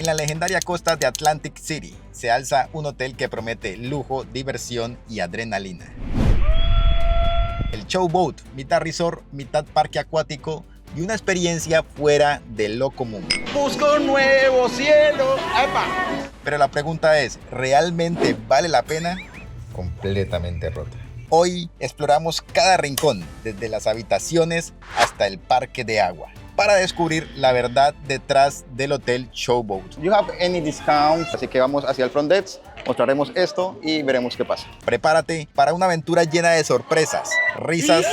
En la legendaria costa de Atlantic City se alza un hotel que promete lujo, diversión y adrenalina. El Showboat, mitad resort, mitad parque acuático y una experiencia fuera de lo común. ¡Busco un nuevo cielo! ¡Epa! Pero la pregunta es, ¿realmente vale la pena? Completamente rota. Hoy exploramos cada rincón, desde las habitaciones hasta el parque de agua, para descubrir la verdad detrás del hotel Showboat. You have any discounts? Así que vamos hacia el front desk, mostraremos esto y veremos qué pasa. Prepárate para una aventura llena de sorpresas, risas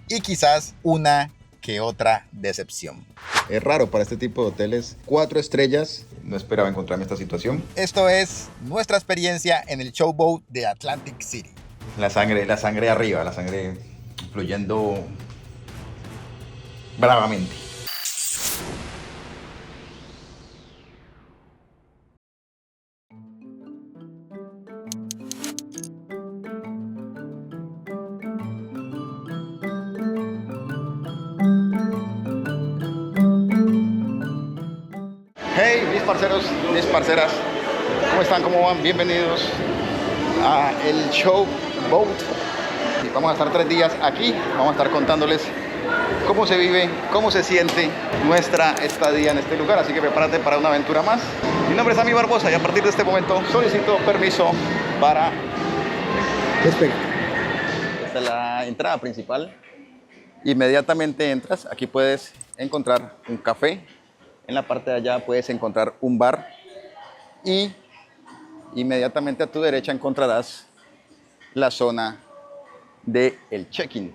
y quizás una que otra decepción. Es raro para este tipo de hoteles. 4 estrellas. No esperaba encontrarme esta situación. Esto es nuestra experiencia en el Showboat de Atlantic City. La sangre arriba, la sangre fluyendo bravamente. Hey, mis parceros, mis parceras, ¿cómo están? ¿Cómo van? Bienvenidos a el Showboat. Vamos a estar 3 días aquí, vamos a estar contándoles cómo se vive, cómo se siente nuestra estadía en este lugar, así que prepárate para una aventura más. Mi nombre es Ami Barbosa y a partir de este momento solicito permiso para despegar. Esta es la entrada principal. Inmediatamente entras, aquí puedes encontrar un café. En la parte de allá puedes encontrar un bar y inmediatamente a tu derecha encontrarás la zona del check-in.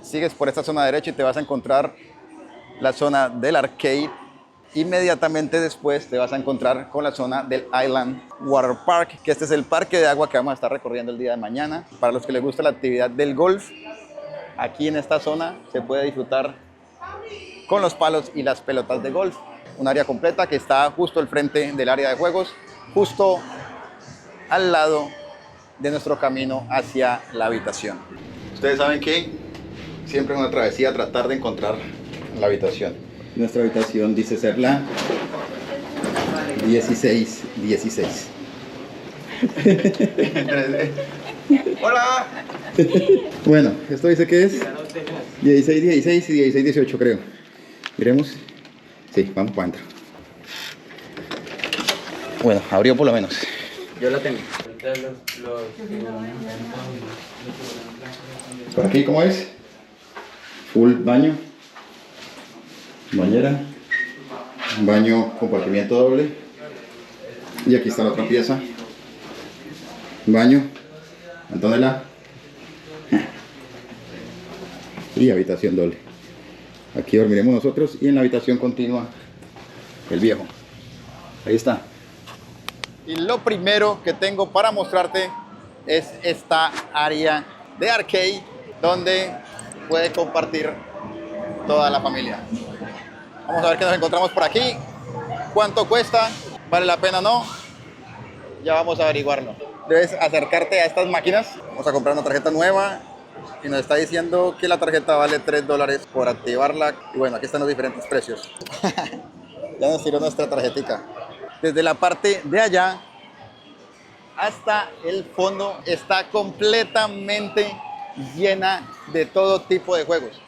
Sigues por esta zona derecha y te vas a encontrar la zona del arcade. Inmediatamente después te vas a encontrar con la zona del Island Water Park, que este es el parque de agua que vamos a estar recorriendo el día de mañana. Para los que les gusta la actividad del golf, aquí en esta zona se puede disfrutar con los palos y las pelotas de golf. Un área completa que está justo al frente del área de juegos, justo al lado de nuestro camino hacia la habitación. Ustedes saben que siempre es una travesía tratar de encontrar la habitación. Nuestra habitación dice ser la 1616. ¡Hola! Bueno, esto dice que es 1616 y 1618, creo. Miremos. Sí, vamos para adentro. Bueno, abrió por lo menos. Yo la tengo. Por aquí, ¿cómo es? Full baño. Bañera. Baño compartimiento doble. Y aquí está la otra pieza. Baño. Antonella. Y habitación doble. Aquí dormiremos nosotros y en la habitación continua el viejo. Ahí está. Y lo primero que tengo para mostrarte es esta área de arcade donde puede compartir toda la familia. Vamos a ver qué nos encontramos por aquí. ¿Cuánto cuesta? ¿Vale la pena o no? Ya vamos a averiguarlo. Debes acercarte a estas máquinas. Vamos a comprar una tarjeta nueva. Y nos está diciendo que la tarjeta vale $3 por activarla. Y bueno, aquí están los diferentes precios. Ya nos tiró nuestra tarjetica. Desde la parte de allá hasta el fondo está completamente llena de todo tipo de juegos.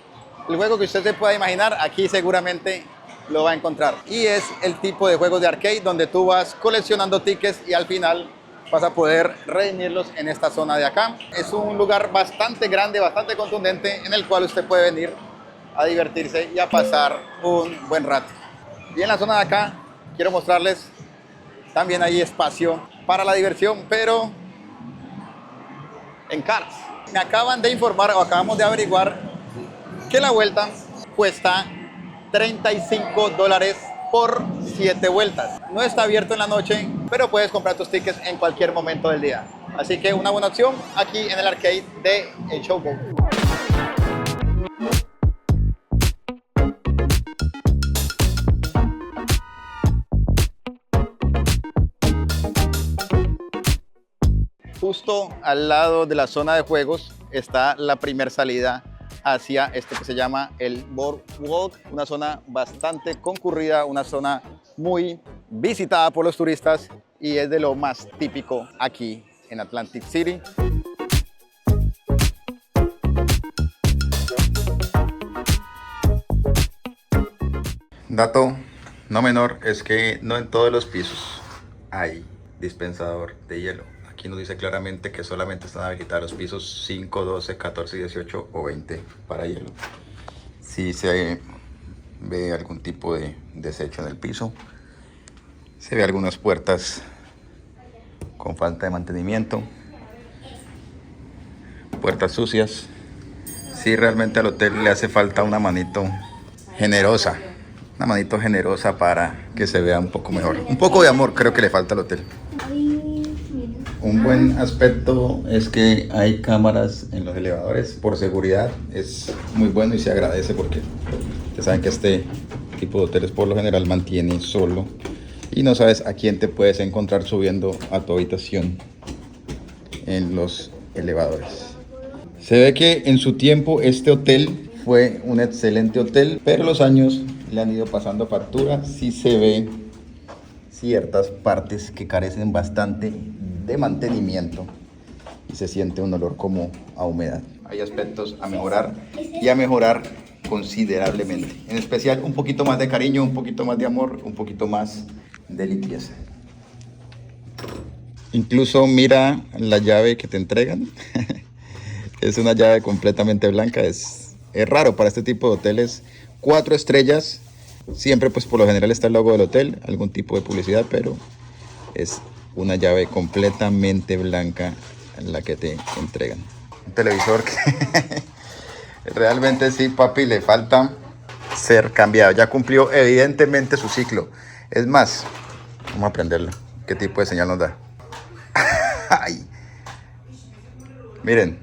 El juego que usted se pueda imaginar, aquí seguramente lo va a encontrar. Y es el tipo de juegos de arcade donde tú vas coleccionando tickets y al final vas a poder redimirlos en esta zona de acá. Es un lugar bastante grande, bastante contundente, en el cual usted puede venir a divertirse y a pasar un buen rato. Y en la zona de acá, quiero mostrarles, también hay espacio para la diversión, pero en carts. Me acaban de informar, o acabamos de averiguar, que la vuelta cuesta $35 por 7 vueltas. No está abierto en la noche, pero puedes comprar tus tickets en cualquier momento del día. Así que una buena opción aquí en el arcade de el Showboat. Justo al lado de la zona de juegos está la primera salida hacia esto que se llama el Boardwalk, una zona bastante concurrida, una zona muy visitada por los turistas y es de lo más típico aquí en Atlantic City. Dato no menor es que no en todos los pisos hay dispensador de hielo. Aquí nos dice claramente que solamente están habilitados los pisos 5, 12, 14, 18 o 20 para hielo. Si se ve algún tipo de desecho en el piso, se ve algunas puertas con falta de mantenimiento, puertas sucias. Si realmente al hotel le hace falta una manito generosa para que se vea un poco mejor. Un poco de amor creo que le falta al hotel. Un buen aspecto es que hay cámaras en los elevadores por seguridad. Es muy bueno y se agradece porque ustedes saben que este tipo de hoteles por lo general mantiene solo y no sabes a quién te puedes encontrar subiendo a tu habitación en los elevadores. Se ve que en su tiempo este hotel fue un excelente hotel, pero los años le han ido pasando factura. Sí se ven ciertas partes que carecen bastante de mantenimiento y se siente un olor como a humedad. Hay aspectos a mejorar y a mejorar considerablemente. En especial un poquito más de cariño, un poquito más de amor, un poquito más de limpieza. Incluso mira la llave que te entregan. Es una llave completamente blanca. Es raro para este tipo de hoteles. 4 estrellas. Siempre pues por lo general está el logo del hotel, algún tipo de publicidad, pero es una llave completamente blanca la que te entregan. Un televisor que realmente sí, papi, le falta ser cambiado. Ya cumplió evidentemente su ciclo. Es más, vamos a prenderlo. ¿Qué tipo de señal nos da? Ay. Miren,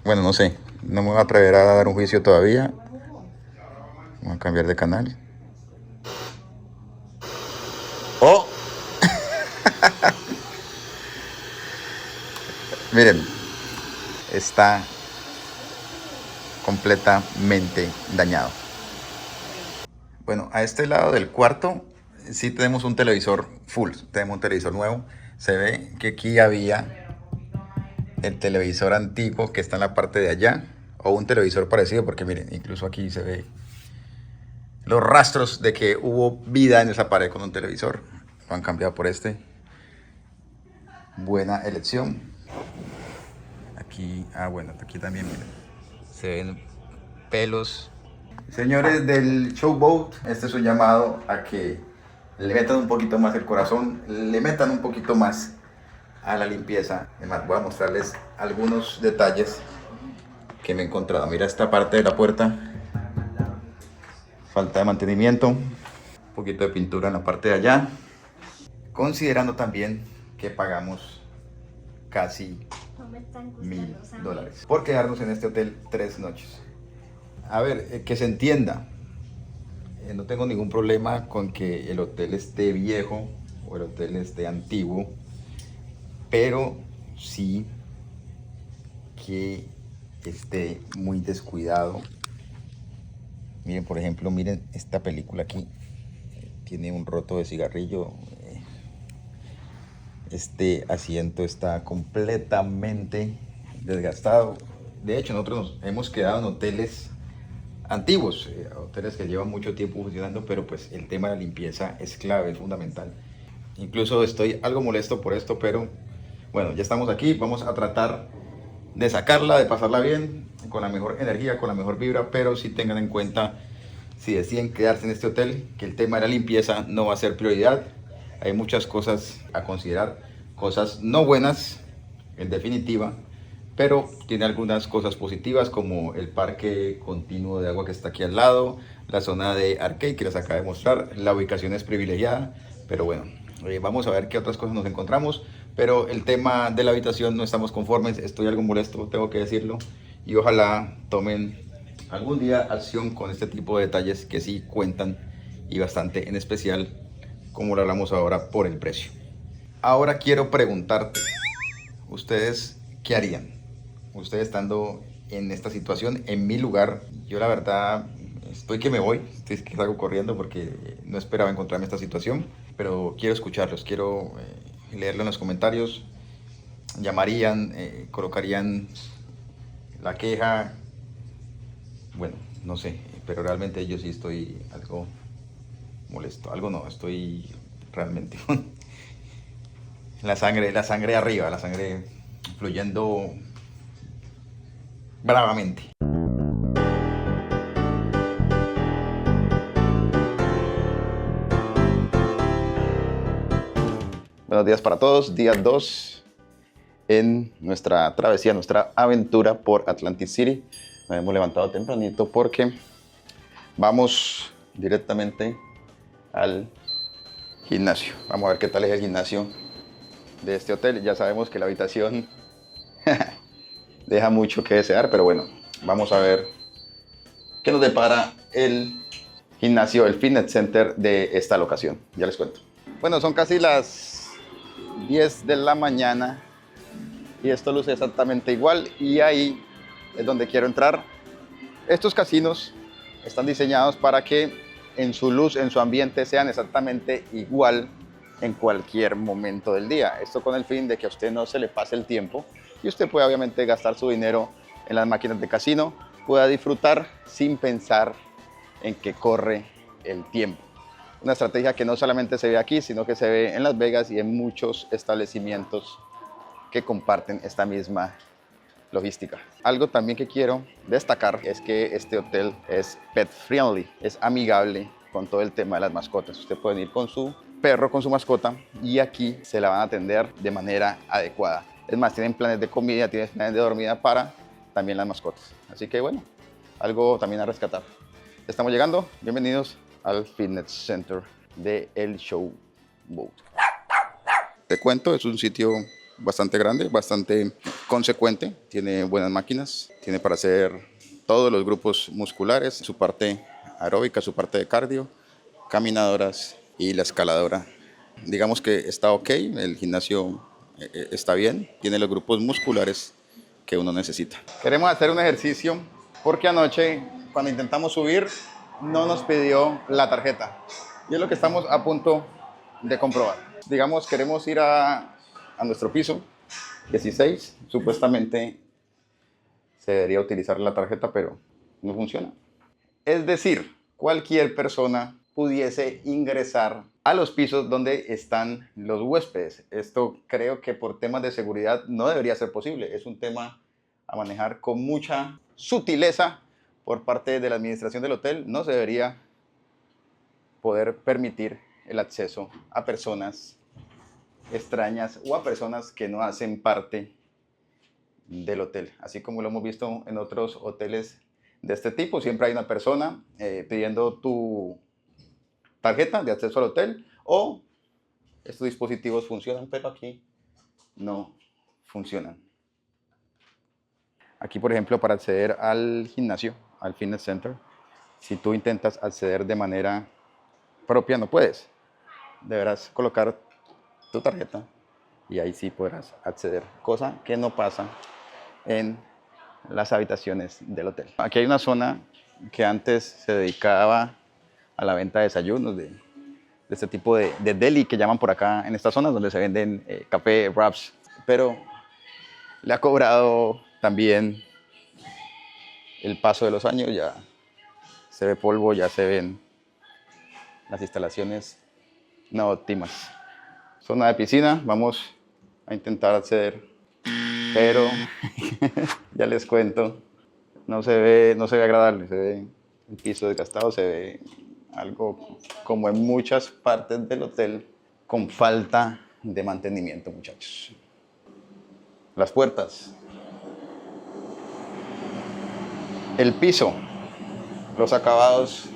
bueno, no sé, no me voy a atrever a dar un juicio todavía. Vamos a cambiar de canal. ¡Oh! Miren, está completamente dañado. Bueno, a este lado del cuarto sí tenemos un televisor full, tenemos un televisor nuevo. Se ve que aquí había el televisor antiguo que está en la parte de allá, o un televisor parecido, porque miren, incluso aquí se ve los rastros de que hubo vida en esa pared con un televisor. Lo han cambiado por este. Buena elección. Aquí, bueno, aquí también, miren, se ven pelos. Señores del Showboat, este es un llamado a que le metan un poquito más el corazón, le metan un poquito más a la limpieza. Además, voy a mostrarles algunos detalles que me he encontrado. Mira esta parte de la puerta. Falta de mantenimiento, un poquito de pintura en la parte de allá, considerando también que pagamos casi $1,000 por quedarnos en este hotel 3 noches. A ver, que se entienda, no tengo ningún problema con que el hotel esté viejo o el hotel esté antiguo, pero sí que esté muy descuidado. Miren, por ejemplo, miren esta película aquí. Tiene un roto de cigarrillo. Este asiento está completamente desgastado. De hecho, nosotros nos hemos quedado en hoteles antiguos, hoteles que llevan mucho tiempo funcionando, pero pues el tema de la limpieza es clave, es fundamental. Incluso estoy algo molesto por esto, pero bueno, ya estamos aquí. Vamos a tratar de sacarla, de pasarla bien, con la mejor energía, con la mejor vibra, pero sí tengan en cuenta, si deciden quedarse en este hotel, que el tema de la limpieza no va a ser prioridad. Hay muchas cosas a considerar, cosas no buenas, en definitiva, pero tiene algunas cosas positivas, como el parque continuo de agua que está aquí al lado, la zona de arcade que les acabo de mostrar. La ubicación es privilegiada, pero bueno, vamos a ver qué otras cosas nos encontramos. Pero el tema de la habitación no estamos conformes, estoy algo molesto, tengo que decirlo, y ojalá tomen algún día acción con este tipo de detalles que sí cuentan, y bastante, en especial, como lo hablamos ahora, por el precio. Ahora quiero preguntarte, ¿ustedes qué harían? Ustedes estando en esta situación, en mi lugar. Yo la verdad estoy que me voy, estoy que salgo corriendo porque no esperaba encontrarme en esta situación. pero quiero escucharlos, quiero leerlo en los comentarios. Llamarían, colocarían la queja, bueno, no sé, pero realmente yo sí estoy algo molesto, algo no, estoy realmente con la sangre arriba, la sangre fluyendo bravamente. Buenos días para todos, día 2 en nuestra travesía, nuestra aventura por Atlantic City. Nos hemos levantado tempranito porque vamos directamente al gimnasio. Vamos a ver qué tal es el gimnasio de este hotel. Ya sabemos que la habitación deja mucho que desear, pero bueno, vamos a ver qué nos depara el gimnasio, el fitness center de esta locación. Ya les cuento. Bueno, son casi las 10 de la mañana y esto luce exactamente igual, y ahí es donde quiero entrar. Estos casinos están diseñados para que en su luz, en su ambiente, sean exactamente igual en cualquier momento del día. Esto con el fin de que a usted no se le pase el tiempo y usted pueda obviamente gastar su dinero en las máquinas de casino, pueda disfrutar sin pensar en que corre el tiempo. Una estrategia que no solamente se ve aquí, sino que se ve en Las Vegas y en muchos establecimientos que comparten esta misma logística. Algo también que quiero destacar es que este hotel es pet friendly, es amigable con todo el tema de las mascotas. Usted puede ir con su perro, con su mascota, y aquí se la van a atender de manera adecuada. Es más, tienen planes de comida, tienen planes de dormida para también las mascotas. Así que bueno, algo también a rescatar. Estamos llegando, bienvenidos al Fitness Center de El Showboat. Te cuento, es un sitio bastante grande, bastante consecuente, tiene buenas máquinas, tiene para hacer todos los grupos musculares, su parte aeróbica, su parte de cardio, caminadoras y la escaladora. Digamos que está ok, el gimnasio está bien, tiene los grupos musculares que uno necesita. Queremos hacer un ejercicio porque anoche cuando intentamos subir no nos pidió la tarjeta y es lo que estamos a punto de comprobar. Digamos, queremos ir a nuestro piso 16, supuestamente se debería utilizar la tarjeta, pero no funciona. Es decir, cualquier persona pudiese ingresar a los pisos donde están los huéspedes. Esto creo que por temas de seguridad no debería ser posible. Es un tema a manejar con mucha sutileza por parte de la administración del hotel. No se debería poder permitir el acceso a personas extrañas o a personas que no hacen parte del hotel. Así como lo hemos visto en otros hoteles de este tipo, siempre hay una persona pidiendo tu tarjeta de acceso al hotel, o estos dispositivos funcionan, pero aquí no funcionan. Aquí, por ejemplo, para acceder al gimnasio, al fitness center, si tú intentas acceder de manera propia, no puedes. Deberás colocar tu tarjeta y ahí sí podrás acceder, cosa que no pasa en las habitaciones del hotel. Aquí hay una zona que antes se dedicaba a la venta de desayunos, de este tipo de deli que llaman por acá en estas zonas, donde se venden café, wraps, pero le ha cobrado también el paso de los años. Ya se ve polvo, ya se ven las instalaciones no óptimas. Zona de piscina, vamos a intentar acceder, pero ya les cuento, no se ve agradable, se ve el piso desgastado, se ve algo como en muchas partes del hotel, con falta de mantenimiento, muchachos. Las puertas, el piso, los acabados,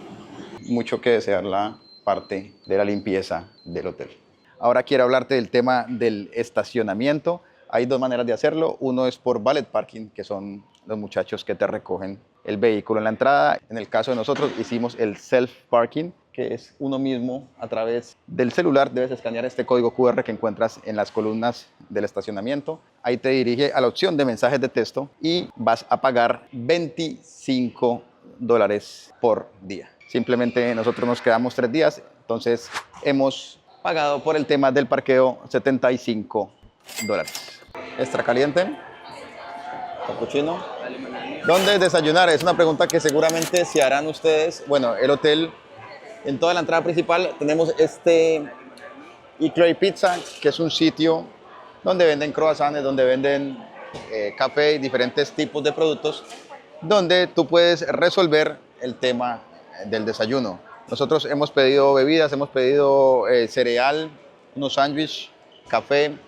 mucho que desear la parte de la limpieza del hotel. Ahora quiero hablarte del tema del estacionamiento. Hay dos maneras de hacerlo. Uno es por valet parking, que son los muchachos que te recogen el vehículo en la entrada. En el caso de nosotros hicimos el self parking, que es uno mismo a través del celular. Debes escanear este código QR que encuentras en las columnas del estacionamiento. Ahí te dirige a la opción de mensajes de texto y vas a pagar $25 por día. Simplemente nosotros nos quedamos 3 días, entonces hemos pagado por el tema del parqueo $75. Extra caliente, capuchino. ¿Dónde desayunar? Es una pregunta que seguramente se harán ustedes. Bueno, el hotel, en toda la entrada principal tenemos este Eclair Pizza, que es un sitio donde venden croissants, donde venden café y diferentes tipos de productos, donde tú puedes resolver el tema del desayuno. Nosotros hemos pedido bebidas, hemos pedido cereal, unos sándwiches, café,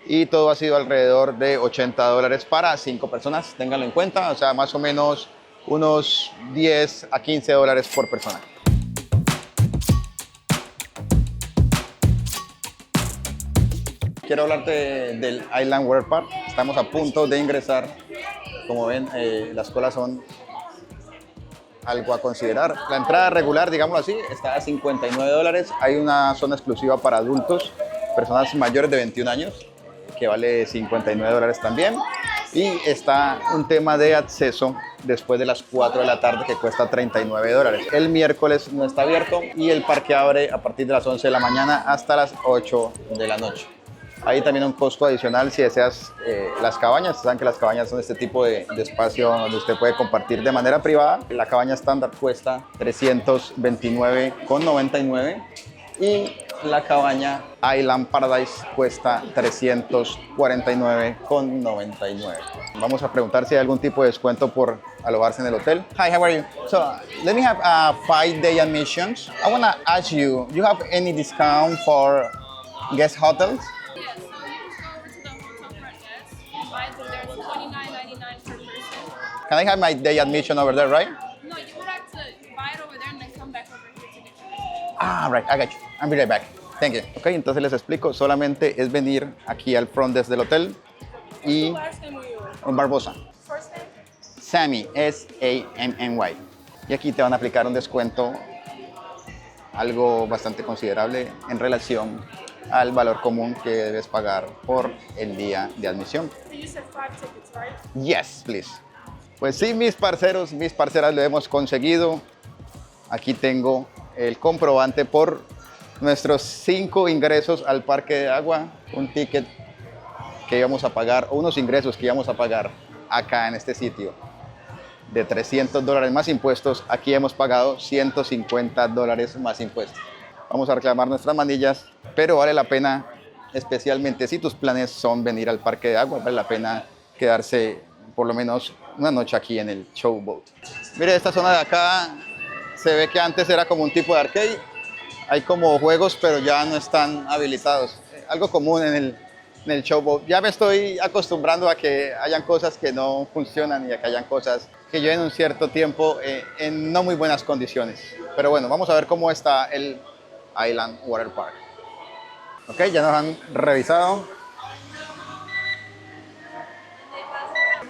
y todo ha sido alrededor de $80 para 5 personas, ténganlo en cuenta, o sea, más o menos unos 10 a $15 por persona. Quiero hablarte del Island Water Park. Estamos a punto de ingresar. Como ven, las colas son algo a considerar. La entrada regular, digámoslo así, está a $59. Hay una zona exclusiva para adultos, personas mayores de 21 años, que vale $59 también. Y está un tema de acceso después de las 4 de la tarde que cuesta $39. El miércoles no está abierto y el parque abre a partir de las 11 de la mañana hasta las 8 de la noche. Hay también un costo adicional si deseas las cabañas. Saben que las cabañas son este tipo de espacio donde usted puede compartir de manera privada. La cabaña estándar cuesta $329,99 y la cabaña Island Paradise cuesta $349,99. Vamos a preguntar si hay algún tipo de descuento por alojarse en el hotel. Hi, how are you? So, let me have a 5-day admissions. I want to ask you, you have any discount for guest hotels? Yes, so you just go over to the hotel front desk and buy them there. It's $29.99 per person. Can I have my day admission over there, right? No, you would have to buy it over there and then come back over here to get your room. Ah, right, I got you. I'll be right back. Thank you. Ok, entonces les explico. Solamente es venir aquí al front desk del hotel y Last name were you? Barbosa. First name? Sammy, S-A-M-M-Y. Y aquí te van a aplicar un descuento, algo bastante considerable en relación al valor común que debes pagar por el día de admisión. So you said 5 tickets, right? Yes, please. Pues sí, mis parceros, mis parceras, lo hemos conseguido. Aquí tengo el comprobante por nuestros 5 ingresos al parque de agua, un ticket que íbamos a pagar, o unos ingresos que íbamos a pagar acá en este sitio de $300 más impuestos. Aquí hemos pagado $150 más impuestos. Vamos a reclamar nuestras manillas, pero vale la pena, especialmente si tus planes son venir al parque de agua, vale la pena quedarse por lo menos una noche aquí en el Showboat. Mire, esta zona de acá se ve que antes era como un tipo de arcade. Hay como juegos, pero ya no están habilitados. Algo común en el Showboat. Ya me estoy acostumbrando a que hayan cosas que no funcionan y a que hayan cosas que lleven un cierto tiempo en no muy buenas condiciones. Pero bueno, vamos a ver cómo está el Island Water Park. Ok, ya nos han revisado.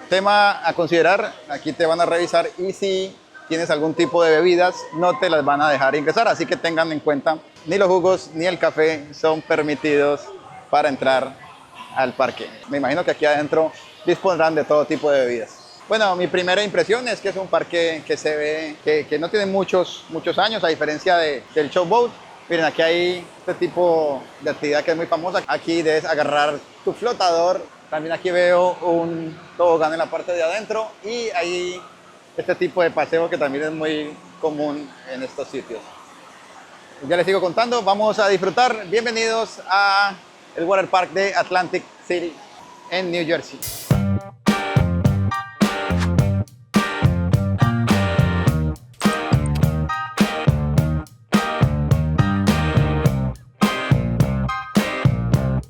Tema a considerar, aquí te van a revisar y si tienes algún tipo de bebidas, no te las van a dejar ingresar, así que tengan en cuenta, ni los jugos ni el café son permitidos para entrar al parque. Me imagino que aquí adentro dispondrán de todo tipo de bebidas. Bueno, mi primera impresión es que es un parque que se ve que no tiene muchos años, a diferencia del Showboat. Miren, aquí hay este tipo de actividad que es muy famosa. Aquí debes agarrar tu flotador. También aquí veo un tobogán en la parte de adentro y hay este tipo de paseo que también es muy común en estos sitios. Ya les sigo contando, vamos a disfrutar. Bienvenidos a el Water Park de Atlantic City en New Jersey.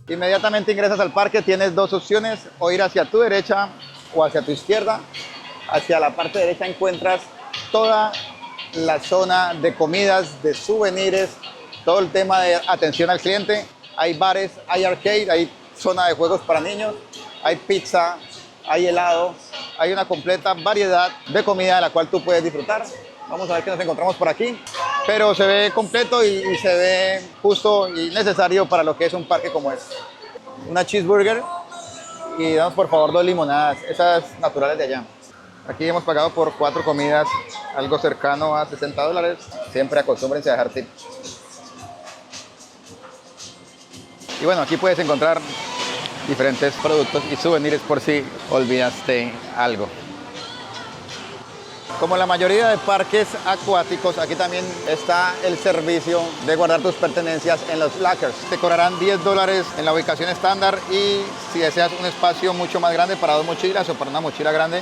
Inmediatamente ingresas al parque, tienes dos opciones, o ir hacia tu derecha o hacia tu izquierda. Hacia la parte derecha encuentras toda la zona de comidas, de souvenirs, todo el tema de atención al cliente. Hay bares, hay arcade, hay zona de juegos para niños, hay pizza, hay helado, hay una completa variedad de comida de la cual tú puedes disfrutar. Vamos a ver qué nos encontramos por aquí. Pero se ve completo y se ve justo y necesario para lo que es un parque como este. Una cheeseburger y damos por favor 2 limonadas, esas naturales de allá. Aquí hemos pagado por 4 comidas, algo cercano a $60. Siempre acostúmbrense a dejar tip. Y bueno, aquí puedes encontrar diferentes productos y souvenirs por si olvidaste algo. Como la mayoría de parques acuáticos, aquí también está el servicio de guardar tus pertenencias en los lockers. Te cobrarán $10 en la ubicación estándar y si deseas un espacio mucho más grande para 2 mochilas o para una mochila grande,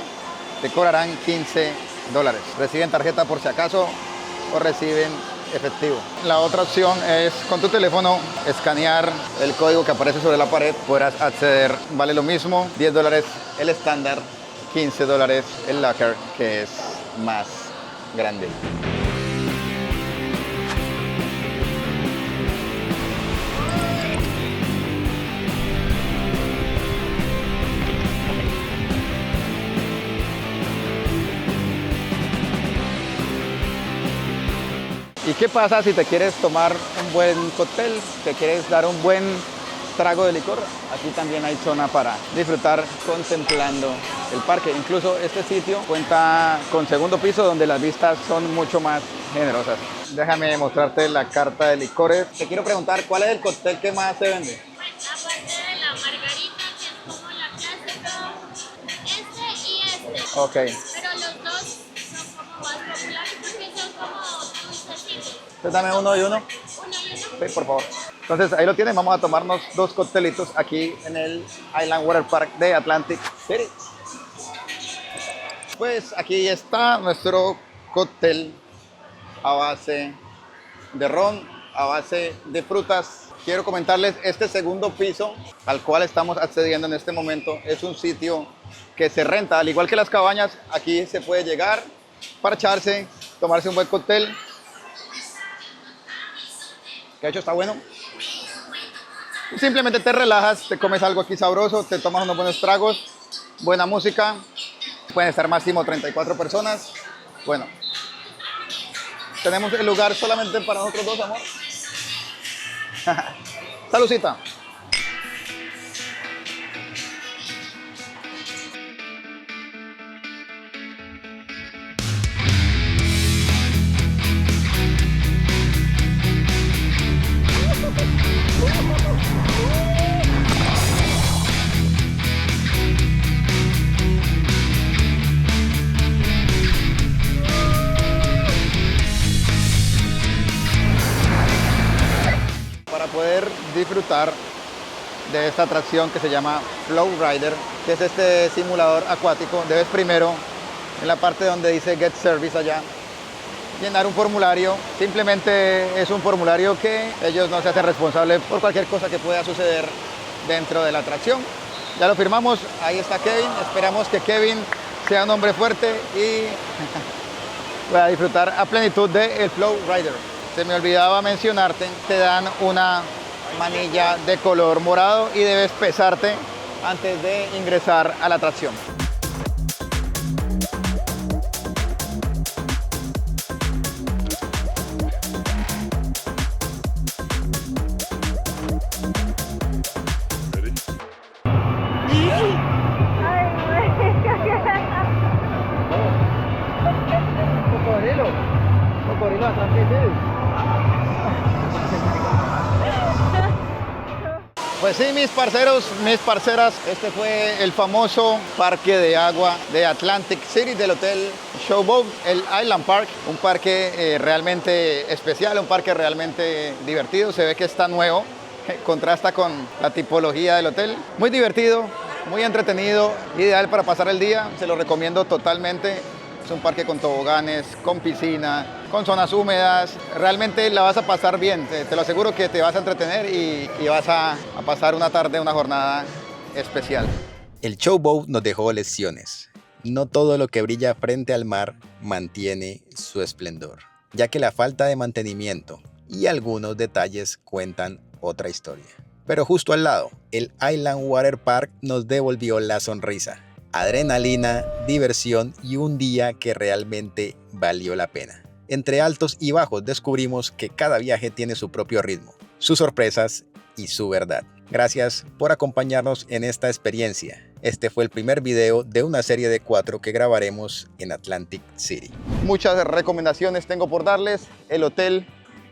te cobrarán $15. Reciben tarjeta por si acaso o reciben efectivo. La otra opción es con tu teléfono escanear el código que aparece sobre la pared, podrás acceder. Vale lo mismo, $10 el estándar, $15 el locker, que es más grande. ¿Y qué pasa si te quieres tomar un buen cóctel, te quieres dar un buen trago de licor? Aquí también hay zona para disfrutar contemplando el parque. Incluso este sitio cuenta con segundo piso donde las vistas son mucho más generosas. Déjame mostrarte la carta de licores. Te quiero preguntar, ¿cuál es el cóctel que más se vende? Aparte de la margarita, que es como la clásica, este y este. Ok. Pero los dos son como más populares porque son como dulcecitos. Entonces dame uno y uno. Uno y uno. Sí, por favor. Entonces ahí lo tienen, vamos a tomarnos 2 coctelitos aquí en el Island Water Park de Atlantic City. Pues aquí está nuestro cóctel a base de ron, a base de frutas. Quiero comentarles, este segundo piso al cual estamos accediendo en este momento es un sitio que se renta, al igual que las cabañas. Aquí se puede llegar, parcharse, tomarse un buen cóctel. Que de hecho está bueno. Simplemente te relajas, te comes algo aquí sabroso, te tomas unos buenos tragos, buena música. Pueden estar máximo 34 personas. Bueno, tenemos el lugar solamente para nosotros dos, amor. Saludcita. Para poder disfrutar de esta atracción que se llama Flow Rider, que es este simulador acuático, debes primero, en la parte donde dice Get Service allá, llenar un formulario. Simplemente es un formulario que ellos no se hacen responsables por cualquier cosa que pueda suceder dentro de la atracción. Ya lo firmamos, ahí está Kevin, esperamos que Kevin sea un hombre fuerte y pueda disfrutar a plenitud del Flow Rider. Se me olvidaba mencionarte, te dan una manilla de color morado y debes pesarte antes de ingresar a la atracción. Cocodrilo Atlantic City. Pues sí, mis parceros, mis parceras, este fue el famoso parque de agua de Atlantic City del Hotel Showboat, el Island Park. Un parque realmente especial, un parque realmente divertido. Se ve que está nuevo, contrasta con la tipología del hotel. Muy divertido, muy entretenido, ideal para pasar el día. Se lo recomiendo totalmente. Es un parque con toboganes, con piscina, con zonas húmedas. Realmente la vas a pasar bien. Te lo aseguro que te vas a entretener y vas a pasar una tarde, una jornada especial. El Showboat nos dejó lecciones. No todo lo que brilla frente al mar mantiene su esplendor, ya que la falta de mantenimiento y algunos detalles cuentan otra historia. Pero justo al lado, el Island Water Park nos devolvió la sonrisa. Adrenalina, diversión y un día que realmente valió la pena. Entre altos y bajos descubrimos que cada viaje tiene su propio ritmo, sus sorpresas y su verdad. Gracias por acompañarnos en esta experiencia. Este fue el primer video de una serie de 4 que grabaremos en Atlantic City. Muchas recomendaciones tengo por darles. El hotel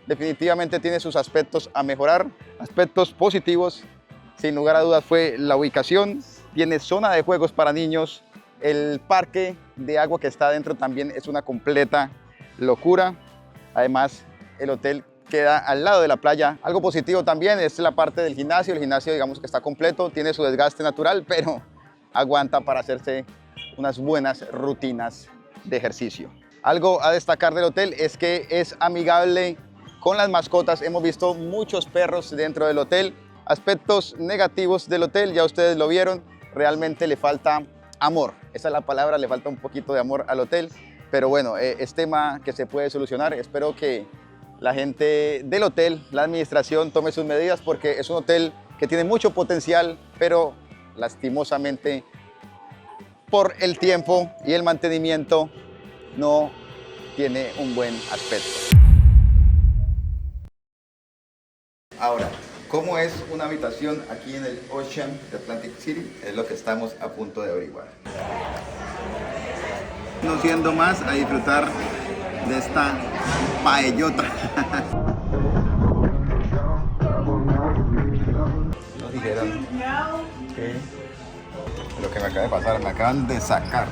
definitivamente tiene sus aspectos a mejorar, aspectos positivos. Sin lugar a dudas fue la ubicación, tiene zona de juegos para niños, el parque de agua que está adentro también es una completa locura. Además, el hotel queda al lado de la playa. Algo positivo también es la parte del gimnasio. El gimnasio, digamos que está completo, tiene su desgaste natural, pero aguanta para hacerse unas buenas rutinas de ejercicio. Algo a destacar del hotel es que es amigable con las mascotas. Hemos visto muchos perros dentro del hotel. Aspectos negativos del hotel, ya ustedes lo vieron, realmente le falta amor. Esa es la palabra, le falta un poquito de amor al hotel. Pero bueno, es tema que se puede solucionar. Espero que la gente del hotel, la administración, tome sus medidas porque es un hotel que tiene mucho potencial, pero lastimosamente por el tiempo y el mantenimiento no tiene un buen aspecto. Ahora, ¿cómo es una habitación aquí en el Ocean de Atlantic City? Es lo que estamos a punto de averiguar. No siendo más a disfrutar de esta paellota. Nos dijeron que lo que me acaba de pasar, me acaban de sacar.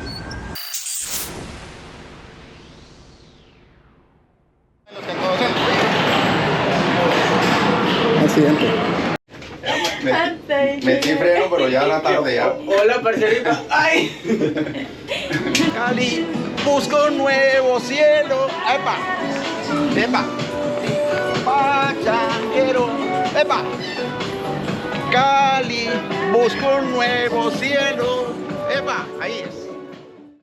Accidente. Metí freno, pero ya era tarde ya. Hola, parcerita. ¡Ay! Cali, busco un nuevo cielo. ¡Epa! ¡Epa! Pachanguero. ¡Epa! Cali, busco un nuevo cielo. ¡Epa! Ahí es.